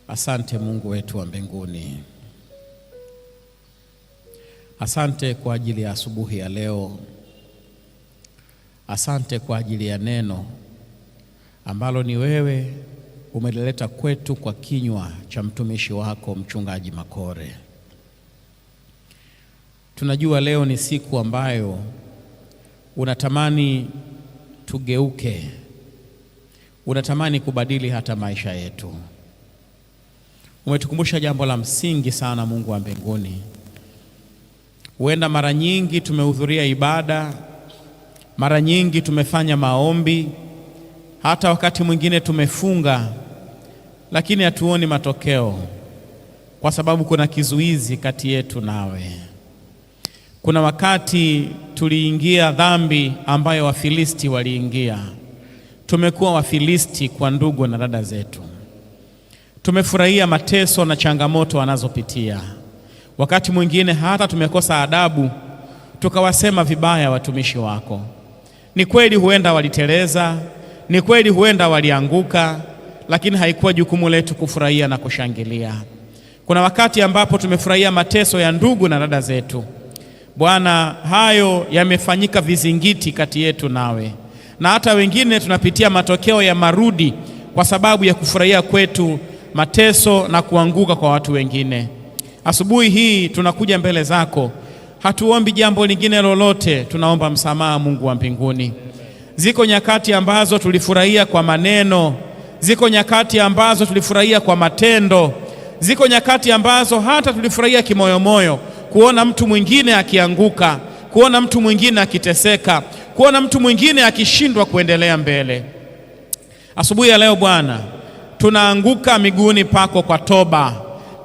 Asante Mungu wetu wa mbinguni. Asante kwa ajili ya asubuhi ya leo. Asante kwa ajili ya neno ambalo ni wewe umelileta kwetu kwa kinywa cha mtumishi wako Mchungaji Makore. Tunajua leo ni siku ambayo unatamani tugeuke, unatamani kubadili hata maisha yetu. Umetukumbusha jambo la msingi sana Mungu wa mbinguni. Huenda mara nyingi tumehudhuria ibada, mara nyingi tumefanya maombi, hata wakati mwingine tumefunga, lakini hatuoni matokeo kwa sababu kuna kizuizi kati yetu nawe. Kuna wakati tuliingia dhambi ambayo Wafilisti waliingia. Tumekuwa Wafilisti kwa ndugu na dada zetu. Tumefurahia mateso na changamoto wanazopitia. Wakati mwingine hata tumekosa adabu, tukawasema vibaya watumishi wako. Ni kweli huenda waliteleza, ni kweli huenda walianguka, lakini haikuwa jukumu letu kufurahia na kushangilia. Kuna wakati ambapo tumefurahia mateso ya ndugu na dada zetu. Bwana, hayo yamefanyika vizingiti kati yetu nawe, na hata wengine tunapitia matokeo ya marudi kwa sababu ya kufurahia kwetu mateso na kuanguka kwa watu wengine. Asubuhi hii tunakuja mbele zako, hatuombi jambo lingine lolote, tunaomba msamaha Mungu wa mbinguni. Ziko nyakati ambazo tulifurahia kwa maneno, ziko nyakati ambazo tulifurahia kwa matendo, ziko nyakati ambazo hata tulifurahia kimoyomoyo kuona mtu mwingine akianguka, kuona mtu mwingine akiteseka, kuona mtu mwingine akishindwa kuendelea mbele. Asubuhi ya leo Bwana, tunaanguka miguuni pako kwa toba.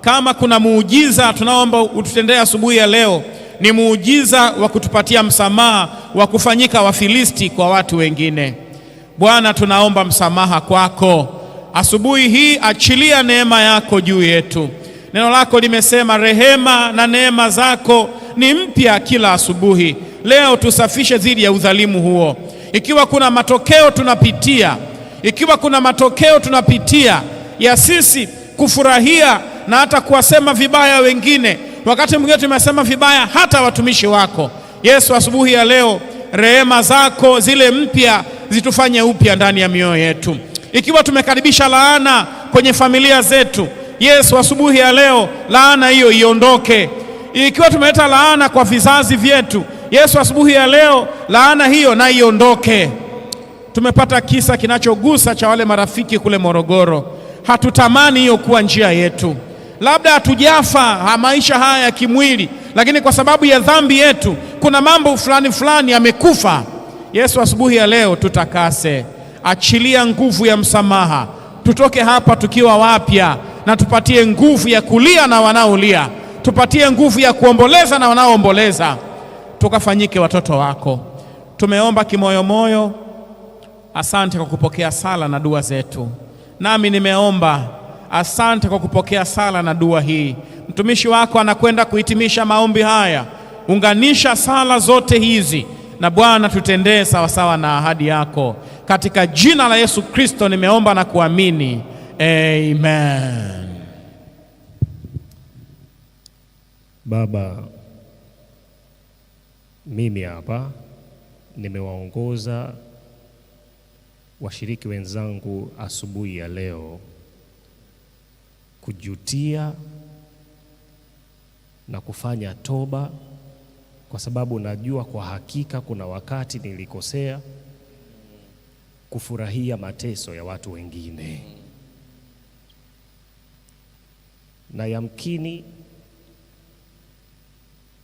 Kama kuna muujiza tunaomba ututendee asubuhi ya leo, ni muujiza wa kutupatia msamaha wa kufanyika Wafilisti kwa watu wengine. Bwana, tunaomba msamaha kwako. Asubuhi hii achilia neema yako juu yetu. Neno lako limesema rehema na neema zako ni mpya kila asubuhi. leo tusafishe dhidi ya udhalimu huo. Ikiwa kuna matokeo tunapitia ya sisi kufurahia na hata kuwasema vibaya wengine, wakati mwingine tumesema vibaya hata watumishi wako, Yesu, asubuhi ya leo rehema zako zile mpya zitufanye upya ndani ya mioyo yetu. Ikiwa tumekaribisha laana kwenye familia zetu, Yesu, asubuhi ya leo laana hiyo iondoke. Ikiwa tumeleta laana kwa vizazi vyetu, Yesu, asubuhi ya leo laana hiyo na iondoke. Tumepata kisa kinachogusa cha wale marafiki kule Morogoro. Hatutamani hiyo kuwa njia yetu. Labda hatujafa maisha haya ya kimwili, lakini kwa sababu ya dhambi yetu kuna mambo fulani yamekufa. Yesu, asubuhi ya leo tutakase, achilia nguvu ya msamaha, tutoke hapa tukiwa wapya, na tupatie nguvu ya kulia na wanaolia, tupatie nguvu ya kuomboleza na wanaoomboleza, tukafanyike watoto wako. Tumeomba kimoyomoyo. Asante kwa kupokea sala na dua zetu. Nami nimeomba, asante kwa kupokea sala na dua hii. Mtumishi wako anakwenda kuhitimisha maombi haya. Unganisha sala zote hizi na Bwana, tutendee sawasawa na ahadi yako. Katika jina la Yesu Kristo nimeomba na kuamini. Amen. Baba, mimi hapa nimewaongoza washiriki wenzangu asubuhi ya leo kujutia na kufanya toba, kwa sababu najua kwa hakika kuna wakati nilikosea kufurahia mateso ya watu wengine, na yamkini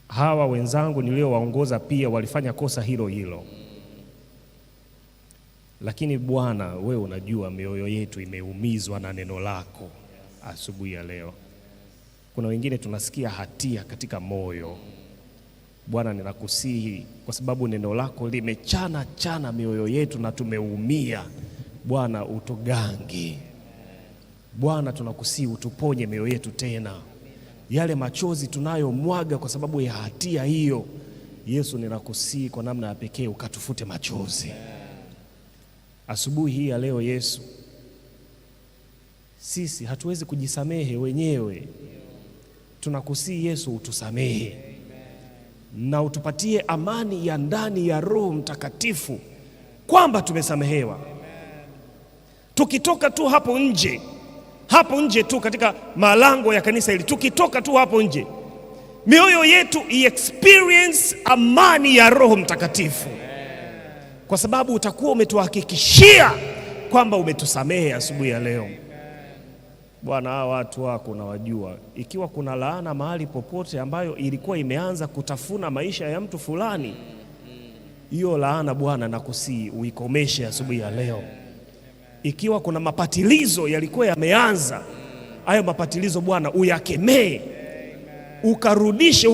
hawa wenzangu niliowaongoza pia walifanya kosa hilo hilo. Lakini Bwana, wewe unajua mioyo yetu imeumizwa na neno lako asubuhi ya leo. Kuna wengine tunasikia hatia katika moyo. Bwana, ninakusihi kwa sababu neno lako limechana mioyo yetu na tumeumia. Bwana, utugange. Bwana, tunakusihi utuponye mioyo yetu tena. Yale machozi tunayomwaga kwa sababu ya hatia hiyo, Yesu, ninakusihi kwa namna ya pekee ukatufute machozi. Asubuhi hii ya leo Yesu, sisi hatuwezi kujisamehe wenyewe. Tunakusihi Yesu utusamehe na utupatie amani ya ndani ya Roho Mtakatifu kwamba tumesamehewa. Tukitoka tu hapo nje tu katika malango ya kanisa hili, tukitoka tu hapo nje, mioyo yetu experience amani ya Roho Mtakatifu, kwa sababu utakuwa umetuhakikishia kwamba umetusamehe asubuhi ya leo. Bwana, hawa watu wako unawajua. Ikiwa kuna laana mahali popote ambayo ilikuwa imeanza kutafuna maisha ya mtu fulani, hiyo laana Bwana nakusihi uikomeshe asubuhi ya leo. Ikiwa kuna mapatilizo yalikuwa yameanza, hayo mapatilizo Bwana uyakemee, ukarudishe,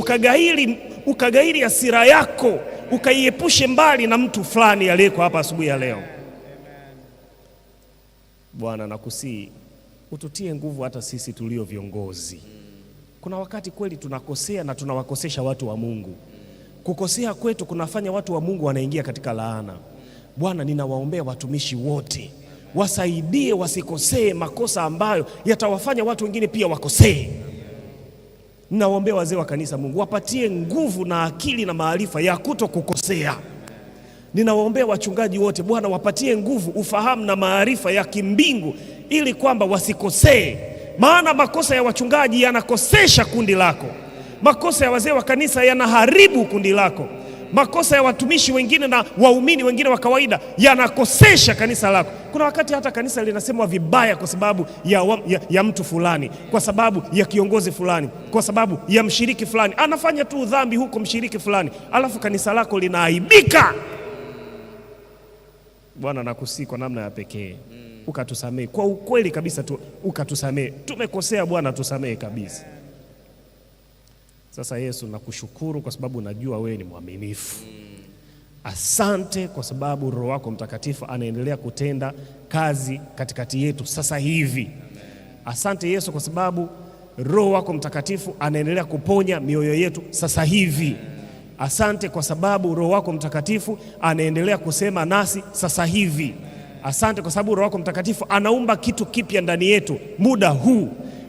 ukagairi hasira yako, ukaiepushe mbali na mtu fulani aliyeko hapa asubuhi ya leo. Bwana nakusihi ututie nguvu hata sisi tulio viongozi. Kuna wakati kweli tunakosea na tunawakosesha watu wa Mungu. Kukosea kwetu kunafanya watu wa Mungu wanaingia katika laana. Bwana, ninawaombea watumishi wote, wasaidie wasikosee makosa ambayo yatawafanya watu wengine pia wakosee. Ninawaombea wazee wa kanisa, Mungu wapatie nguvu na akili na maarifa ya kutokukosea. Ninawaombea wachungaji wote, Bwana wapatie nguvu, ufahamu na maarifa ya kimbingu ili kwamba wasikosee. Maana makosa ya wachungaji yanakosesha kundi lako. Makosa ya wazee wa kanisa yanaharibu kundi lako. Makosa ya watumishi wengine na waumini wengine wa kawaida yanakosesha kanisa lako. Kuna wakati hata kanisa linasemwa vibaya kwa sababu ya mtu fulani, kwa sababu ya kiongozi fulani, kwa sababu ya mshiriki fulani. Anafanya tu dhambi huko mshiriki fulani, alafu kanisa lako linaaibika. Bwana nakusihi kwa namna ya pekee ukatusamehe kwa ukweli kabisa tu, ukatusamehe. Tumekosea Bwana, tusamehe kabisa. Sasa Yesu, nakushukuru kwa sababu najua wewe ni mwaminifu. Asante kwa sababu Roho wako Mtakatifu anaendelea kutenda kazi katikati yetu sasa hivi. Asante Yesu kwa sababu Roho wako Mtakatifu anaendelea kuponya mioyo yetu sasa hivi. Asante kwa sababu Roho wako Mtakatifu anaendelea kusema nasi sasa hivi. Asante kwa sababu Roho wako Mtakatifu anaumba kitu kipya ndani yetu muda huu.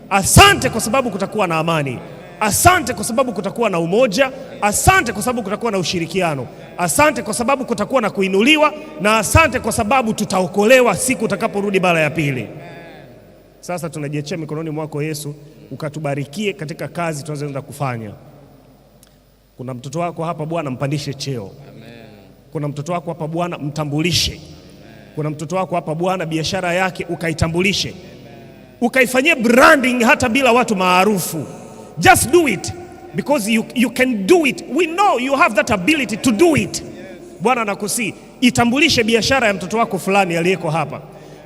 Asante kwa sababu kutakuwa na amani. Asante kwa sababu kutakuwa na umoja. Asante kwa sababu kutakuwa na ushirikiano. Asante kwa sababu kutakuwa na kuinuliwa, na asante kwa sababu tutaokolewa siku utakaporudi mara ya pili. Sasa tunajiachia mikononi mwako Yesu, ukatubarikie katika kazi tunazoenda kufanya. Kuna mtoto wako hapa Bwana, mpandishe cheo. Kuna mtoto wako hapa Bwana, mtambulishe. Kuna mtoto wako hapa Bwana, biashara yake ukaitambulishe, ukaifanyie branding hata bila watu maarufu. Just do it because you can do it. We know you have that ability to do it. Bwana nakusi, itambulishe biashara ya mtoto wako fulani aliyeko hapa.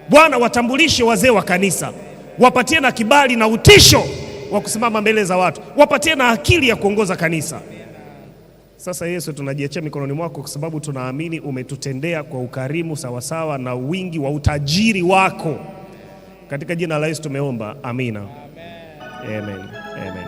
Bwana, watambulishe wazee wa kanisa, wapatie na kibali na utisho wa kusimama mbele za watu, wapatie na akili ya kuongoza kanisa. Sasa Yesu, tunajiachia mikononi mwako kwa sababu tunaamini umetutendea kwa ukarimu sawasawa na wingi wa utajiri wako. Katika jina la Yesu tumeomba, amina. Amen. Amen.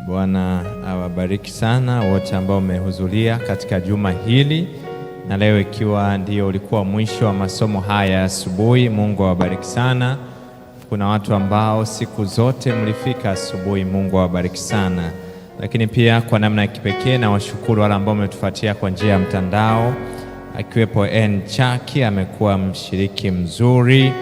Bwana awabariki sana wote ambao wamehudhuria katika juma hili, na leo ikiwa ndio ulikuwa mwisho wa masomo haya asubuhi. Mungu awabariki sana. Kuna watu ambao siku zote mlifika asubuhi, Mungu awabariki sana. Lakini pia kwa namna ya kipekee na washukuru wale ambao wametufuatia kwa njia ya mtandao, akiwepo N Chaki, amekuwa mshiriki mzuri,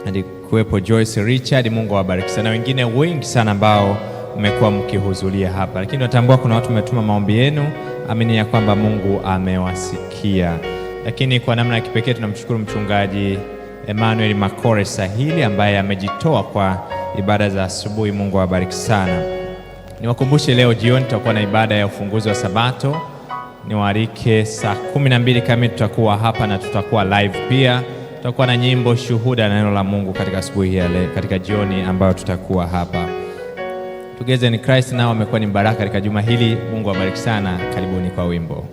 alikuwepo Joyce Richard, Mungu awabariki sana. Wengine wengi sana ambao mmekuwa mkihudhuria hapa, lakini natambua kuna watu wametuma maombi yenu, amini ya kwamba Mungu amewasikia. Lakini kwa namna ya kipekee tunamshukuru mchungaji Emmanuel Makore Sahili ambaye amejitoa kwa ibada za asubuhi. Mungu awabariki sana. Niwakumbushe leo jioni tutakuwa na ibada ya ufunguzi wa Sabato. Niwaalike saa 12 kamili tutakuwa hapa na tutakuwa live pia. Tutakuwa na nyimbo, shuhuda na neno la Mungu katika asubuhi ya leo, katika jioni ambayo tutakuwa hapa. Together in Christ nao wamekuwa ni baraka katika juma hili. Mungu awabariki sana. Karibuni kwa wimbo.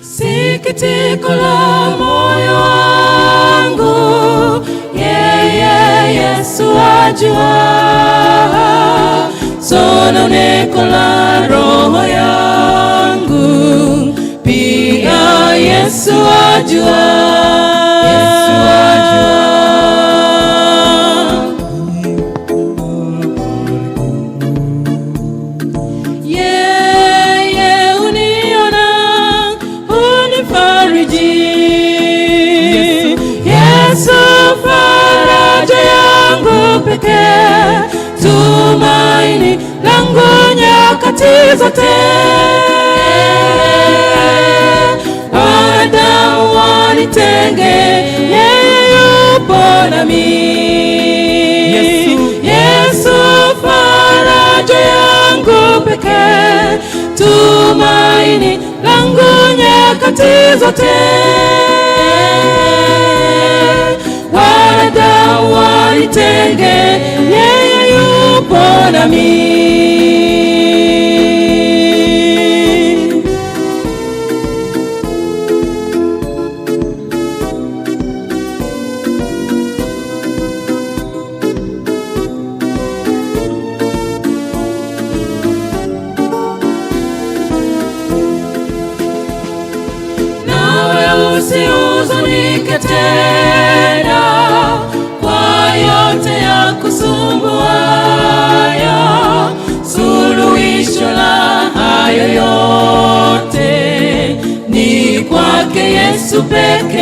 Sikitiko la moyo wangu, yeye Yesu ajua. Sononeko la roho yangu, pia Yesu ajua. Yesu faraja yangu, pekee, tumaini langu nyakati zote. Wanadamu wanitenge, yeye yupo nami. Yesu faraja yangu pekee, tumaini langu nyakati zote. Wanadamu wanitenge, yeye yupo nami. Usihuzunike tena kwa yote ya kusumbuayo, suluhisho la hayo yote ni kwake Yesu pekee,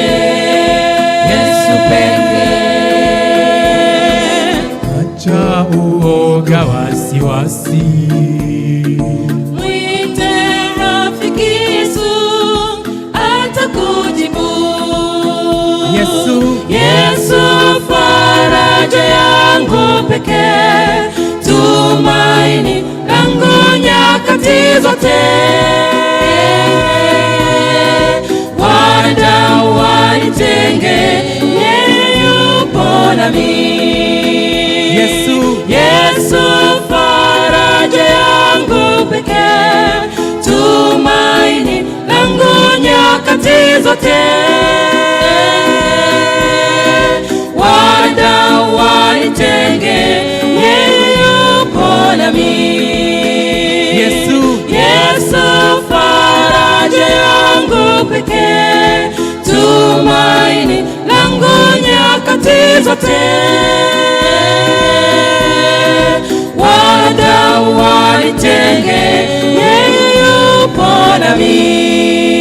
Yesu pekee. Acha uoga, wasiwasi, Yesu faraja yangu pekee, tumaini langu nyakati zote. Wanadamu wanitenge, yeye yupo nami. Yesu faraja yangu pekee, tumaini langu nyakati zote. Wanadamu wanitenge, yeye yupo nami. Yesu faraja yangu pekee, tumaini langu nyakati zote. Wanadamu wanitenge, yeye yupo nami.